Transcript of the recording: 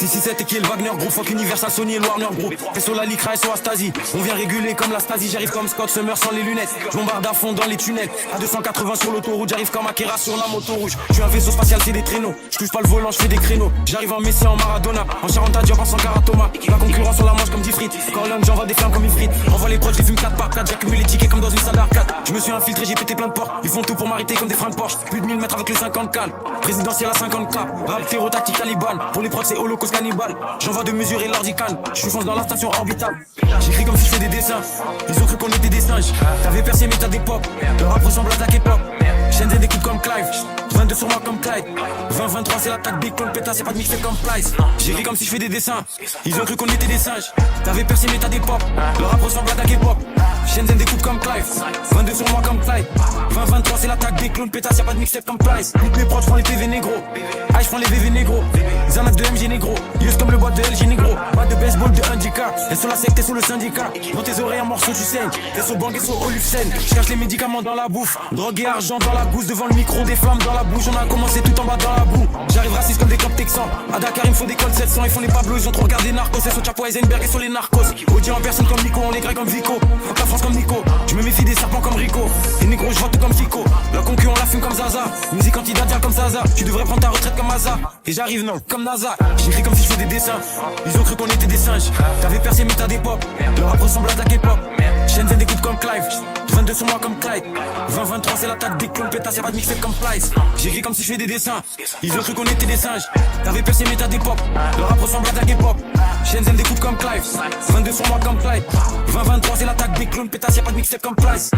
667 et qui est le Wagner, gros fuck Universal, Sony et le Warner, gros. SO la Lycra, SO Astasie. On vient réguler comme la Stasi, j'arrive comme Scott Summer sans les lunettes. Je bombarde à fond dans les tunnels. À 280 sur l'autoroute, j'arrive comme Akira sur la moto rouge. Je suis un vaisseau spatial, c'est des traîneaux. Je touche pas le volant, je fais des créneaux. J'arrive en Messi, en Maradona. En Charente à Diop, en Sankara Thomas. La concurrence on la mange comme dit frites. Corleone, j'envoie des flammes comme Ifrit. Envoie les proches, je les fume 4 par 4. J'accumule les tickets comme dans une salle d'arcade. Je me suis infiltré, j'ai pété plein de portes. Ils font tout pour m'arrêter comme des freins de Porsche. Plus de 1000 mètres avec les 50 cales. Présidentiel à 50 cap. Rap, terreau, tactique, Taliban. Pour les proches, c'est holocauste cannibale. J'envoie de mesurer l'ordicane. Je fonce dans la station orbitale. J'écris comme si je fais des dessins. Ils ont cru qu'on était des singes. T'avais percé mais t'as des pop. Le rap ressemble à ta K-pop. Shenzhen des coups comme Clive. 22 sur moi comme Clyde. 20-23 c'est l'attaque Big Clone pétasse, c'est pas de mixtape comme Price. J'écris comme si je fais des dessins. Ils ont cru qu'on était des singes. T'avais percé mais t'as des pop. Le rap ressemble à ta K-pop. Shenzhen des coups comme Clive. 22 sur moi comme Clyde. 20-23 c'est l'attaque Big Clone pétasse, y'a pas de mixtape comme Price. Toutes mes proches font les PV négro. Ah je prends les VV négro. Zanaf de MG négro. Yus comme le boîte de LG négro. Pas de baseball de handicap. T'es sur la secte, t'es sur le syndicat. Dans tes oreilles un morceau tu saignes. T'es sur Bang et sur Olufsen. Je cherche les médicaments dans la bouffe. Drogue et argent dans la gousse. Devant le micro des flammes dans la bouche. On a commencé tout en bas dans la boue. J'arrive raciste comme des clubs texans. À Dakar il me faut des codes 700. Ils font les Pablo, ils ont trop regardé Narcos. C'est sur Chapo Heisenberg et sur les narcos. Audi en personne comme Nico. On les Grecs comme Vico. Fuck la France comme Nico. Je me méfie des serpents comme Rico. Et négro je vote comme Fico. La concu on la fume comme Zaza. Musique anti-dadia comme Zaza. Tu devrais prendre ta retraite comme Zaza. Et j'arrive non comme NASA. J'écris comme si je fais des dessins. Ils ont cru qu'on était des singes. T'avais percé mais t'as des pop. Le rap ressemble à ta K-pop. Shenzhen des coups comme Clive. 22 sur moi comme Clyde. 20-23 c'est l'attaque des clones pétasse, y'a pas de mixtape comme Price. J'écris comme si je fais des dessins. Ils ont cru qu'on était des singes. T'avais percé mais t'as des pop. Le rap ressemble à ta K-pop. Shenzhen des coups comme Clive. 22 sur moi comme Clyde. 20-23 c'est l'attaque des clones pétasse, y'a pas de mixtape comme Price.